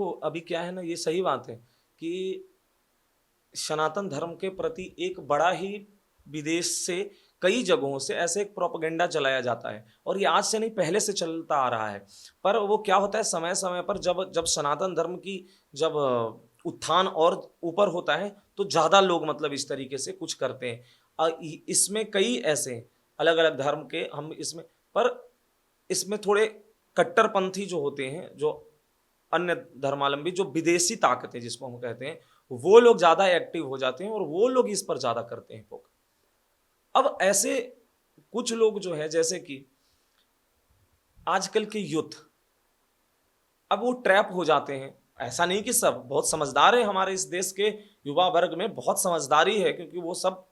देखो अभी क्या है ना, ये सही बात है कि सनातन धर्म के प्रति एक बड़ा ही विदेश से कई जगहों से ऐसे एक प्रोपेगेंडा चलाया जाता है, और ये आज से नहीं पहले से चलता आ रहा है। पर वो क्या होता है, समय समय पर जब जब सनातन धर्म की जब उत्थान और ऊपर होता है तो ज्यादा लोग मतलब इस तरीके से कुछ करते हैं। इसमें कई ऐसे अलग अलग धर्म के हम इसमें, पर इसमें थोड़े कट्टरपंथी जो होते हैं, जो अन्य धर्मावलंबी, जो विदेशी ताकतें जिसको हम कहते हैं, वो लोग ज्यादा एक्टिव हो जाते हैं और वो लोग इस पर ज्यादा करते हैं फोकस। अब ऐसे कुछ लोग जो है, जैसे कि आजकल के यूथ, अब वो ट्रैप हो जाते हैं। ऐसा नहीं कि सब बहुत समझदार है, हमारे इस देश के युवा वर्ग में बहुत समझदारी है, क्योंकि वो सब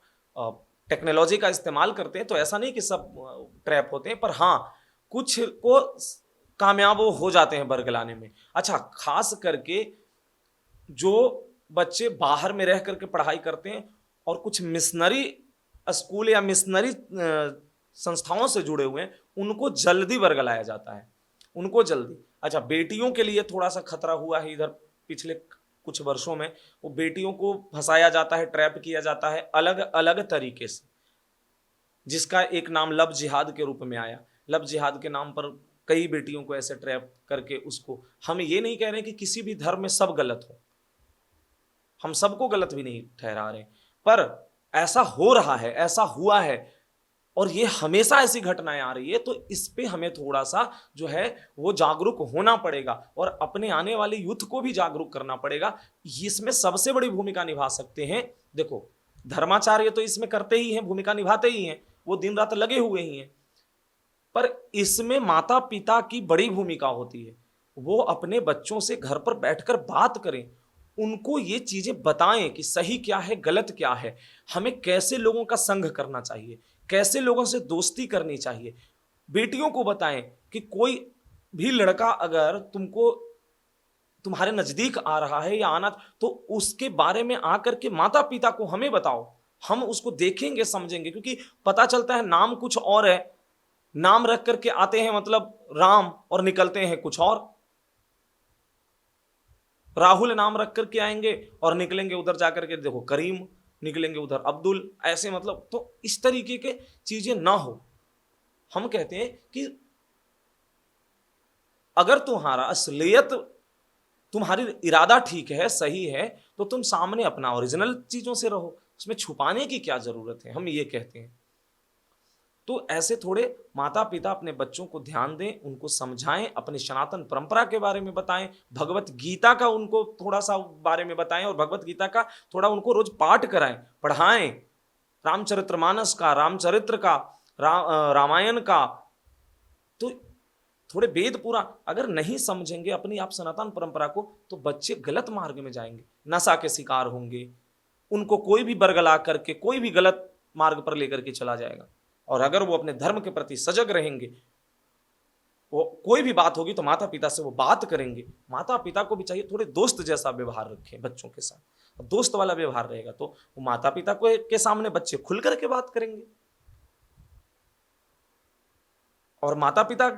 टेक्नोलॉजी का इस्तेमाल करते हैं, तो ऐसा नहीं कि सब ट्रैप होते हैं, पर हाँ कुछ को कामयाब वो हो जाते हैं वर्ग लाने में। अच्छा, खास करके जो बच्चे बाहर में रह करके पढ़ाई करते हैं और कुछ मिशनरी स्कूल या मिशनरी संस्थाओं से जुड़े हुए हैं, उनको जल्दी वर्ग लाया जाता है, उनको जल्दी। अच्छा, बेटियों के लिए थोड़ा सा खतरा हुआ है इधर पिछले कुछ वर्षों में, वो बेटियों को फंसाया जाता है, ट्रैप किया जाता है अलग अलग तरीके से, जिसका एक नाम लव जिहाद के रूप में आया। लव जिहाद के नाम पर कई बेटियों को ऐसे ट्रैप करके उसको, हम ये नहीं कह रहे कि किसी भी धर्म में सब गलत हो, हम सबको गलत भी नहीं ठहरा रहे, पर ऐसा हो रहा है, ऐसा हुआ है, और ये हमेशा ऐसी घटनाएं आ रही है, तो इस पे हमें थोड़ा सा जो है वो जागरूक होना पड़ेगा और अपने आने वाले यूथ को भी जागरूक करना पड़ेगा। इसमें सबसे बड़ी भूमिका निभा सकते हैं, देखो धर्माचार्य तो इसमें करते ही हैं, भूमिका निभाते ही हैं, वो दिन रात लगे हुए ही हैं, पर इसमें माता पिता की बड़ी भूमिका होती है। वो अपने बच्चों से घर पर बैठकर बात करें, उनको ये चीजें बताएं कि सही क्या है, गलत क्या है, हमें कैसे लोगों का संग करना चाहिए, कैसे लोगों से दोस्ती करनी चाहिए। बेटियों को बताएं कि कोई भी लड़का अगर तुमको तुम्हारे नजदीक आ रहा है या आना, तो उसके बारे में आकर के माता पिता को हमें बताओ, हम उसको देखेंगे समझेंगे, क्योंकि पता चलता है नाम कुछ और है, नाम रख करके आते हैं मतलब राम, और निकलते हैं कुछ और। राहुल नाम रख करके आएंगे और निकलेंगे उधर जाकर के देखो करीम, निकलेंगे उधर अब्दुल, ऐसे मतलब। तो इस तरीके के चीजें ना हो। हम कहते हैं कि अगर तुम्हारा असलियत, तुम्हारी इरादा ठीक है, सही है, तो तुम सामने अपना ओरिजिनल चीजों से रहो, उसमें छुपाने की क्या जरूरत है, हम ये कहते हैं। तो ऐसे थोड़े माता पिता अपने बच्चों को ध्यान दें, उनको समझाएं, अपनी सनातन परंपरा के बारे में बताएं, भगवत गीता का उनको थोड़ा सा बारे में बताएं, और भगवत गीता का थोड़ा उनको रोज पाठ कराएं, पढ़ाएं, रामचरितमानस का, रामचरित्र का, रामायण का। तो थोड़े वेद पुराण अगर नहीं समझेंगे अपनी आप सनातन परंपरा को, तो बच्चे गलत मार्ग में जाएंगे, नशा के शिकार होंगे, उनको कोई भी बरगला करके कोई भी गलत मार्ग पर लेकर के चला जाएगा। और अगर वो अपने धर्म के प्रति सजग रहेंगे, वो कोई भी बात होगी तो माता पिता से वो बात करेंगे। माता पिता को भी चाहिए थोड़े दोस्त जैसा व्यवहार रखें बच्चों के साथ, दोस्त वाला व्यवहार रहेगा तो वो माता पिता को के सामने बच्चे खुल करके बात करेंगे, और माता पिता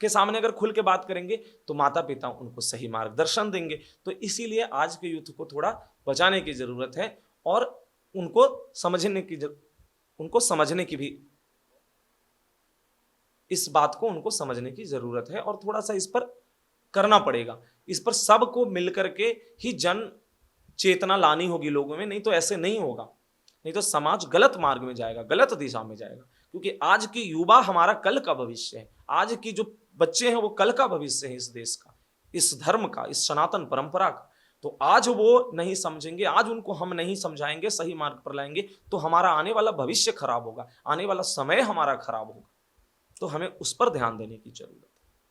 के सामने अगर खुल के बात करेंगे तो माता पिता उनको सही मार्गदर्शन देंगे। तो इसीलिए आज के यूथ को थोड़ा बचाने की जरूरत है, और उनको समझने की भी, इस बात को उनको समझने की जरूरत है, और थोड़ा सा इस पर करना पड़ेगा। इस पर सबको मिलकर के ही जन चेतना लानी होगी लोगों में, नहीं तो ऐसे नहीं होगा, नहीं तो समाज गलत मार्ग में जाएगा, गलत दिशा में जाएगा। क्योंकि आज की युवा हमारा कल का भविष्य है, आज की जो बच्चे हैं वो कल का भविष्य है इस देश का, इस धर्म का, इस सनातन परंपरा का। तो आज वो नहीं समझेंगे, आज उनको हम नहीं समझाएंगे, सही मार्ग पर लाएंगे, तो हमारा आने वाला भविष्य खराब होगा, आने वाला समय हमारा खराब होगा। तो हमें उस पर ध्यान देने की जरूरत है।